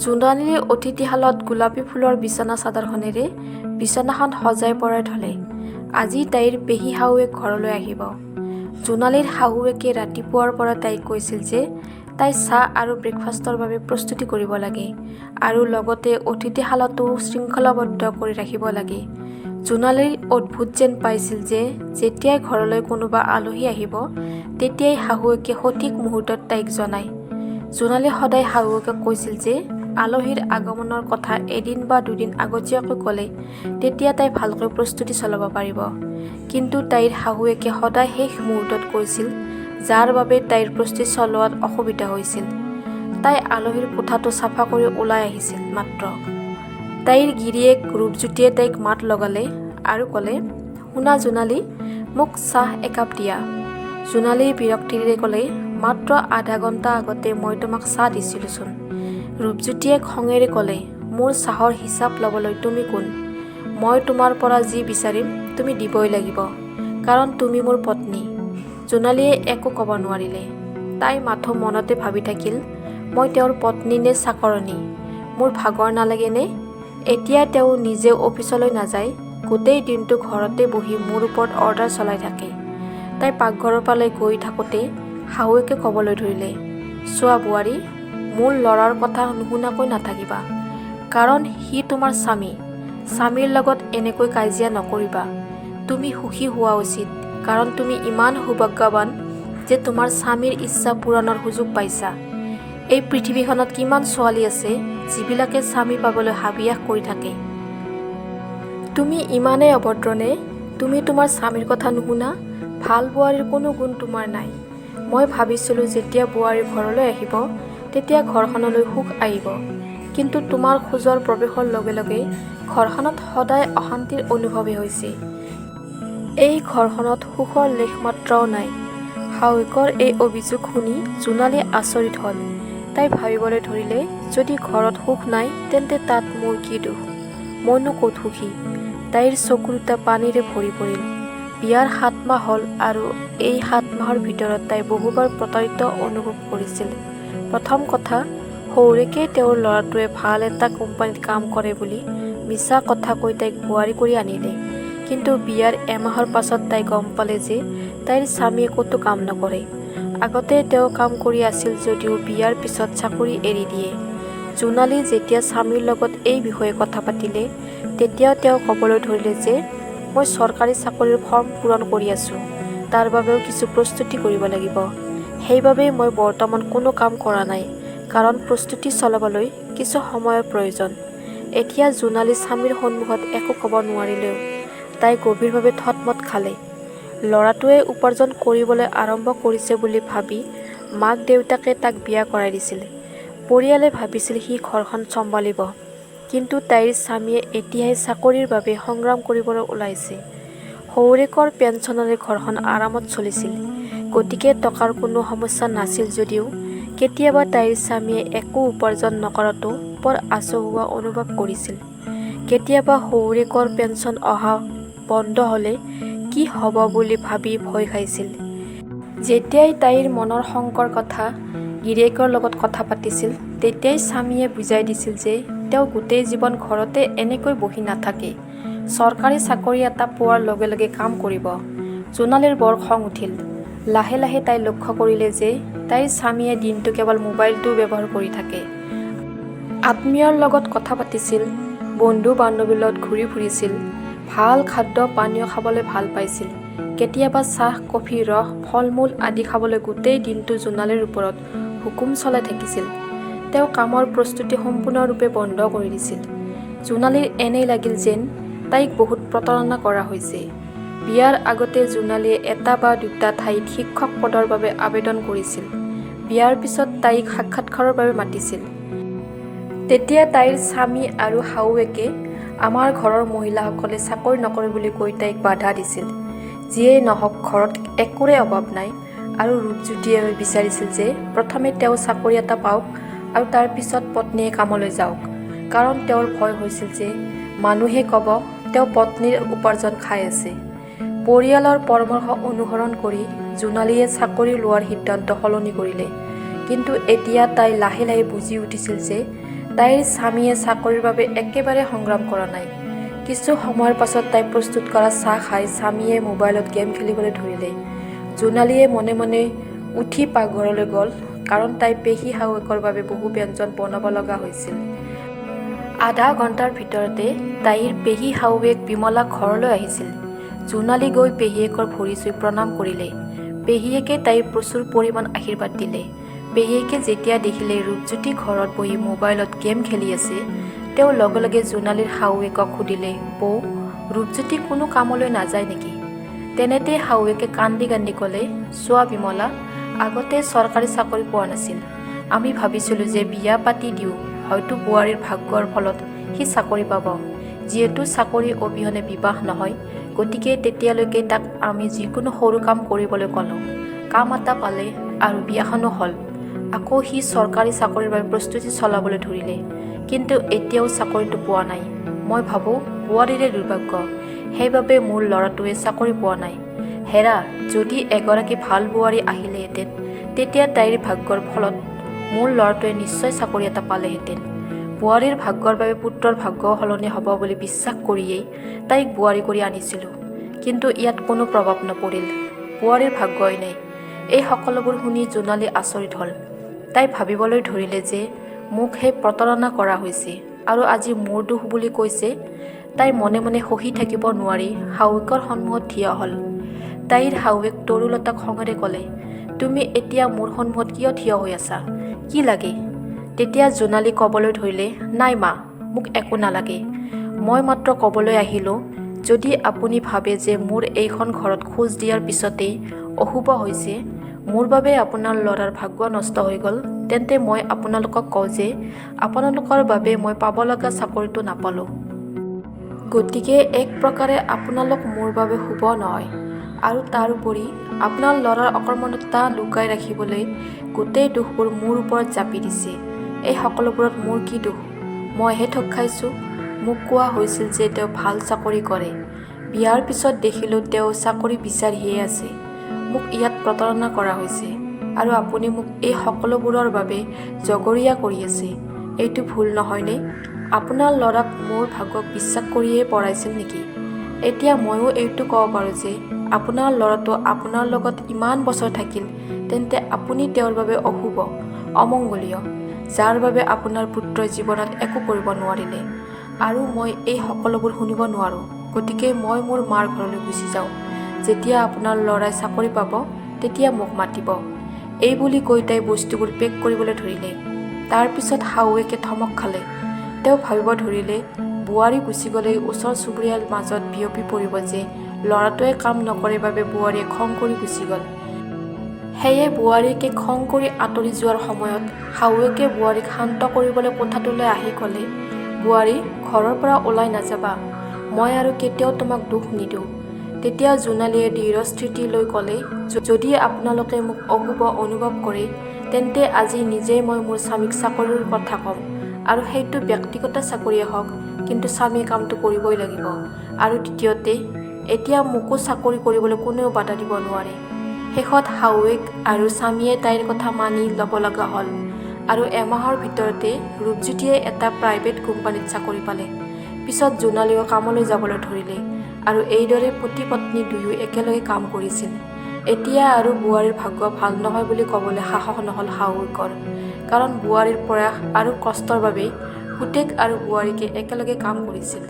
জোনালীৰ অতিথিশালত গোলাপী ফুলৰ বিছনা চাদৰখনেৰে বিছনাখন সজাই পৰাই থলে। আজি তাইৰ পেহী শাহুৱেক ঘৰলৈ আহিব। জোনালীৰ শাহুৱেকে ৰাতিপুৱাৰ পৰা তাইক কৈছিল যে তাই চাহ আৰু ব্ৰেকফাষ্টৰ বাবে প্ৰস্তুতি কৰিব লাগে আৰু লগতে অতিথিশালতো শৃংখলাবদ্ধ কৰি ৰাখিব লাগে। জোনালীৰ অদ্ভুত যেন পাইছিল যে যেতিয়াই ঘৰলৈ কোনোবা আলহী আহিব তেতিয়াই শাহুৱেকে সঠিক মুহূৰ্তত তাইক জনায়। জোনালীয়ে সদায় শাহুৱেকক কৈছিল যে আলহীৰ আগমনৰ কথা এদিন বা দুদিন আগতীয়াকৈ ক'লে তেতিয়া তাই ভালকৈ প্ৰস্তুতি চলাব পাৰিব। কিন্তু তাইৰ শাহুৱেকে সদায় শেষ মুহূৰ্তত কৈছিল, যাৰ বাবে তাইৰ প্ৰস্তুতি চলোৱাত অসুবিধা হৈছিল। তাই আলহীৰ কোঠাটো চাফা কৰি ওলাই আহিছিল মাত্ৰ তাইৰ গিৰিয়েক ৰূপজ্যোতিয়ে তাইক মাত লগালে আৰু ক'লে, শুনা জোনালী, মোক চাহ একাপ দিয়া। জোনালীৰ বিৰক্তিৰে ক'লে, মাত্ৰ আধা ঘণ্টা আগতে মই তোমাক চাহ দিছিলোঁচোন। ৰূপজ্যোতিয়ে খঙেৰে ক'লে, মোৰ চাহৰ হিচাপ ল'বলৈ তুমি কোন? মই তোমাৰ পৰা যি বিচাৰিম তুমি দিবই লাগিব, কাৰণ তুমি মোৰ পত্নী। জোনালীয়ে একো ক'ব নোৱাৰিলে। তাই মাথো মনতে ভাবি থাকিল, মই তেওঁৰ পত্নী নে চাকৰণী? মোৰ ভাগৰ নালাগেনে? এতিয়া তেওঁ নিজে অফিচলৈ নাযায়, গোটেই দিনটো ঘৰতে বহি মোৰ ওপৰত অৰ্ডাৰ চলাই থাকে। তাই পাকঘৰৰ ফালে গৈ থাকোঁতে শাহুৱেকে ক'বলৈ ধৰিলে, চোৱা বোৱাৰী, মোৰ ল'ৰাৰ কথা নুশুনাকৈ নাথাকিবা, কাৰণ সি তোমাৰ স্বামী। স্বামীৰ লগত এনেকৈ কাজিয়া নকৰিবা। তুমি সুখী হোৱা উচিত, কাৰণ তুমি ইমান সৌভাগ্যৱান যে তোমাৰ স্বামীৰ ইচ্ছা পূৰণৰ সুযোগ পাইছা। এই পৃথিৱীখনত কিমান ছোৱালী আছে যিবিলাকে স্বামী পাবলৈ হাবিয়াস কৰি থাকে। তুমি ইমানেই অভদ্ৰনে? তুমি তোমাৰ স্বামীৰ কথা নুশুনা? ভাল বোৱাৰীৰ কোনো গুণ তোমাৰ নাই। মই ভাবিছিলোঁ যেতিয়া বোৱাৰী ঘৰলৈ আহিব তেতিয়া ঘৰখনলৈ সুখ আহিব, কিন্তু তোমাৰ খোজৰ প্ৰৱেশৰ লগে লগে ঘৰখনত সদায় অশান্তিৰ অনুভৱেই হৈছে। এই ঘৰখনত সুখৰ লেশমাত্ৰাও নাই। শাহুৱেকৰ এই অভিযোগ শুনি জোনালী আচৰিত হ'ল। তাই ভাবিবলৈ ধৰিলে, যদি ঘৰত সুখ নাই তেন্তে তাত মোৰ কি দুখ? মইনো ক'ত সুখী? তাইৰ চকু দুটা পানীৰে ভৰি পৰিল। বিয়াৰ 7 মাহ হ'ল আৰু এই 7 মাহৰ ভিতৰত তাই বহুবাৰ প্ৰতাৰিত অনুভৱ কৰিছিল। প্ৰথম কথা, শহুৰেকে তেওঁৰ ল'ৰাটোৱে ভাল এটা কোম্পানীত কাম কৰে বুলি মিছা কথা কৈ তাইক বোৱাৰী কৰি আনিলে। কিন্তু বিয়াৰ এমাহৰ পাছত তাই গম পালে যে তাইৰ স্বামীয়ে ক'তো কাম নকৰে। আগতে তেওঁ কাম কৰি আছিল যদিও বিয়াৰ পিছত চাকৰি এৰি দিয়ে। জোনালী যেতিয়া স্বামীৰ লগত এই বিষয়ে কথা পাতিলে তেতিয়াও তেওঁ ক'বলৈ ধৰিলে যে মই চৰকাৰী চাকৰিৰ ফৰ্ম পূৰণ কৰি আছোঁ, তাৰ বাবেও কিছু প্ৰস্তুতি কৰিব লাগিব। সেইবাবেই মই বৰ্তমান কোনো কাম কৰা নাই, কাৰণ প্ৰস্তুতি চলাবলৈ কিছু সময়ৰ প্ৰয়োজন। এতিয়া জোনালী স্বামীৰ সন্মুখত একো ক'ব নোৱাৰিলেও তাই গভীৰভাৱে থতমত খালে। ল'ৰাটোৱে উপাৰ্জন কৰিবলৈ আৰম্ভ কৰিছে বুলি ভাবি মাক দেউতাকে তাক বিয়া কৰাই দিছিল। পৰিয়ালে ভাবিছিল সি ঘৰখন চম্ভালিব, কিন্তু তাইৰ স্বামীয়ে এতিয়াহে চাকৰিৰ বাবে সংগ্ৰাম কৰিবলৈ ওলাইছে। শহুৰেকৰ পেঞ্চনেৰে ঘৰখন আৰামত চলিছিল, গতিকে টকাৰ কোনো সমস্যা নাছিল যদিও কেতিয়াবা তাইৰ স্বামীয়ে একো উপাৰ্জন নকৰাটো বৰ আচহুৱা অনুভৱ কৰিছিল। কেতিয়াবা শহুৰেকৰ পেঞ্চন অহা বন্ধ হ'লে কি হ'ব বুলি ভাবি ভয় খাইছিল। যেতিয়াই তাইৰ মনৰ শংকৰ কথা গিৰিয়েকৰ লগত কথা পাতিছিল তেতিয়াই স্বামীয়ে বুজাই দিছিল যে তেওঁ গোটেই জীৱন ঘৰতে এনেকৈ বহি নাথাকে, চৰকাৰী চাকৰি এটা পোৱাৰ লগে লগে কাম কৰিব। জোনালীৰ বৰ খং উঠিল। লাহে লাহে তাই লক্ষ্য কৰিলে যে তাইৰ স্বামীয়ে দিনটো কেৱল মোবাইলটো ব্যৱহাৰ কৰি থাকে। আত্মীয়ৰ লগত কথা পাতিছিল, বন্ধু বান্ধৱীৰ লগত ঘূৰি ফুৰিছিল, ভাল খাদ্য পানীয় খাবলৈ ভাল পাইছিল। কেতিয়াবা চাহ, কফি, ৰস, ফল মূল আদি খাবলৈ গোটেই দিনটো জোনালীৰ ওপৰত হুকুম চলাই থাকিছিল। তেওঁ কামৰ প্ৰস্তুতি সম্পূৰ্ণৰূপে বন্ধ কৰি দিছিল। জোনালীৰ এনেই লাগিল যেন তাইক বহুত প্ৰতাৰণা কৰা হৈছে। বিয়াৰ আগতে জোনালীয়ে এটা বা দুটা ঠাইত শিক্ষক পদৰ বাবে আবেদন কৰিছিল। বিয়াৰ পিছত তাইক সাক্ষাৎকাৰৰ বাবে মাতিছিল। তেতিয়া তাইৰ স্বামী আৰু শাহুৱেকে আমাৰ ঘৰৰ মহিলাসকলে চাকৰি নকৰে বুলি কৈ তাইক বাধা দিছিল। যিয়েই নহওক ঘৰত একোৰে অভাৱ নাই, আৰু ৰূপজ্যোতিয়ে বিচাৰিছিল যে প্ৰথমে তেওঁ চাকৰি এটা পাওক আৰু তাৰ পিছত পত্নীয়ে কামলৈ যাওক, কাৰণ তেওঁৰ ভয় হৈছিল যে মানুহে ক'ব তেওঁ পত্নীৰ উপাৰ্জন খাই আছে। পৰিয়ালৰ পৰামৰ্শ অনুসৰণ কৰি জোনালীয়ে চাকৰি লোৱাৰ সিদ্ধান্ত সলনি কৰিলে। কিন্তু এতিয়া তাই লাহে লাহে বুজি উঠিছিল যে তাইৰ স্বামীয়ে চাকৰিৰ বাবে একেবাৰে সংগ্ৰাম কৰা নাই। কিছু সময়ৰ পাছত তাই প্ৰস্তুত কৰা চাহ খাই স্বামীয়ে মোবাইলত গেম খেলিবলৈ ধৰিলে। জোনালীয়ে মনে মনে উঠি পাকঘৰলৈ গ'ল, কাৰণ তাই পেহী শাহুৱেকৰ বাবে বহু ব্যঞ্জন বনাব লগা হৈছিল। আধা ঘণ্টাৰ ভিতৰতে তাইৰ পেহী শাহুৱেক বিমলা ঘৰলৈ আহিছিল। জোনালী গৈ পেহীয়েকৰ ভৰি চুই প্ৰণাম কৰিলে। পেহীয়েকে তাইৰ প্ৰচুৰ পৰিমাণ আশীৰ্বাদ দিলে। পেহীয়েকে যেতিয়া দেখিলে ৰূপজ্যোতি ঘৰত বহি মোবাইলত গেম খেলি আছে, তেওঁ লগে লগে জোনালীৰ শাহুৱেকক সুধিলে, বৌ, ৰূপজ্যোতি কোনো কামলৈ নাযায় নেকি? তেনেতে শাহুৱেকে কান্দি কান্দি ক'লে, চোৱা বিমলা, আগতে চৰকাৰী চাকৰি পোৱা নাছিল। আমি ভাবিছিলোঁ যে বিয়া পাতি দিওঁ, হয়তো বোৱাৰীৰ ভাগ্যৰ ফলত সি চাকৰি পাব। যিহেতু চাকৰি অবিহনে বিবাহ নহয়, গতিকে তেতিয়ালৈকে তাক আমি যিকোনো সৰু কাম কৰিবলৈ ক'লোঁ। কাম এটা পালে আৰু বিয়াখনো হ'ল। আকৌ সি চৰকাৰী চাকৰিৰ বাবে প্ৰস্তুতি চলাবলৈ ধৰিলে, কিন্তু এতিয়াও চাকৰিটো পোৱা নাই। মই ভাবোঁ বোৱাৰীৰে দুৰ্ভাগ্য, সেইবাবে মোৰ ল'ৰাটোৱে চাকৰি পোৱা নাই। হেৰা, যদি এগৰাকী ভাল বোৱাৰী আহিলেহেঁতেন, তেতিয়া তাইৰ ভাগ্যৰ ফলত মোৰ ল'ৰাটোৱে নিশ্চয় চাকৰি এটা পালেহেঁতেন। বোৱাৰীৰ ভাগ্যৰ বাবে পুত্ৰৰ ভাগ্য সলনি হ'ব বুলি বিশ্বাস কৰিয়েই তাইক বোৱাৰী কৰি আনিছিলোঁ, কিন্তু ইয়াত কোনো প্ৰভাৱ নপৰিল। বোৱাৰীৰ ভাগ্যই নাই। এই সকলোবোৰ শুনি জোনালী আচৰিত হ'ল। তাই ভাবিবলৈ ধৰিলে যে মোকহে প্ৰতাৰণা কৰা হৈছে আৰু আজি মোৰ দোষ বুলি কৈছে। তাই মনে মনে সহি থাকিব নোৱাৰি শাহুৱেকৰ সন্মুখত থিয় হ'ল। তাইৰ শাহুৱেক তৰুলতাক খঙেৰে ক'লে, তুমি এতিয়া মোৰ সন্মুখত কিয় থিয় হৈ আছা? কি লাগে? তেতিয়া জোনালী ক'বলৈ ধৰিলে, নাই মা, মোক একো নালাগে। মই মাত্ৰ ক'বলৈ আহিলোঁ, যদি আপুনি ভাবে যে মোৰ এইখন ঘৰত খোজ দিয়াৰ পিছতেই অশুভ হৈছে, মোৰ বাবে আপোনাৰ ল'ৰাৰ ভাগ্য নষ্ট হৈ গ'ল, তেন্তে মই আপোনালোকক কওঁ যে আপোনালোকৰ বাবে মই পাব লগা চাকৰিটো নাপালোঁ। গতিকে এক প্ৰকাৰে আপোনালোক মোৰ বাবে শুভ নহয়। আৰু তাৰোপৰি আপোনাৰ ল'ৰাৰ অকৰ্মণ্যতা লুকাই ৰাখিবলৈ গোটেই দোষবোৰ মোৰ ওপৰত জাপি দিছে। এই সকলোবোৰত মোৰ কি দোষ? মইহে ঠগ খাইছোঁ। মোক কোৱা হৈছিল যে তেওঁ ভাল চাকৰি কৰে। বিয়াৰ পিছত দেখিলোঁ তেওঁ চাকৰি বিচাৰিহে আছে। মোক ইয়াত প্ৰতাৰণা কৰা হৈছে আৰু আপুনি মোক এই সকলোবোৰৰ বাবে জগৰীয়া কৰি আছে। এইটো ভুল নহয়নে? আপোনাৰ ল'ৰাক মোৰ ভাগ্যক বিশ্বাস কৰিয়ে পঢ়াইছিল নেকি? এতিয়া ময়ো এইটো ক'ব পাৰোঁ যে আপোনাৰ ল'ৰাটো আপোনাৰ লগত ইমান বছৰ থাকিল, তেন্তে আপুনি তেওঁৰ বাবে অশুভ, অমংগলীয়, যাৰ বাবে আপোনাৰ পুত্ৰই জীৱনত একো কৰিব নোৱাৰিলে। আৰু মই এই সকলোবোৰ শুনিব নোৱাৰোঁ। গতিকে মই মোৰ মাৰ ঘৰলৈ গুচি যাওঁ। যেতিয়া আপোনাৰ ল'ৰাই চাকৰি পাব, তেতিয়া মোক মাতিব। এই বুলি কৈ তাই বস্তুবোৰ পেক কৰিবলৈ ধৰিলে। তাৰ পিছত শাহুৱেকে থমক খালে। তেওঁ ভাবিব ধৰিলে, বোৱাৰী গুচি গ'লেই ওচৰ চুবুৰীয়াৰ মাজত বিয়পি পৰিব যে ল'ৰাটোৱে কাম নকৰে বাবে বোৱাৰীয়ে খং কৰি গুচি গ'ল। সেয়ে বোৱাৰীকে খং কৰি আঁতৰি যোৱাৰ সময়ত শাহুৱেকে বোৱাৰীক শান্ত কৰিবলৈ কোঠাটোলৈ আহি ক'লে, বোৱাৰী, ঘৰৰ পৰা ওলাই নাযাবা। মই আৰু কেতিয়াও তোমাক দুখ নিদিওঁ। তেতিয়া জোনালীয়ে দৃঢ়স্থিতি লৈ ক'লে, যদি আপোনালোকে মোক অশুভ অনুভৱ কৰে, তেন্তে আজি নিজেই মই মোৰ স্বামীক চাকৰিৰ কথা ক'ম। আৰু সেইটো ব্যক্তিগত চাকৰিয়ে হওক, কিন্তু স্বামীয়ে কামটো কৰিবই লাগিব। আৰু দ্বিতীয়তে, এতিয়া মোকো চাকৰি কৰিবলৈ কোনেও বাধা দিব নোৱাৰে। শেষত শাহুৱেক আৰু স্বামীয়ে তাইৰ কথা মানি ল'ব লগা হ'ল। আৰু এমাহৰ ভিতৰতে ৰূপজ্যোতিয়ে এটা প্ৰাইভেট কোম্পানীত চাকৰি পালে। পিছত জোনালীও কামলৈ যাবলৈ ধৰিলে আৰু এইদৰে পতি পত্নী দুয়ো একেলগে কাম কৰিছিল। এতিয়া আৰু বোৱাৰীৰ ভাগ্য ভাল নহয় বুলি ক'বলৈ সাহস নহ'ল শাহুৱেকৰ, কাৰণ বোৱাৰীৰ প্ৰয়াস আৰু কষ্টৰ বাবে পুতেক আৰু বোৱাৰীকে একেলগে কাম কৰিছিল।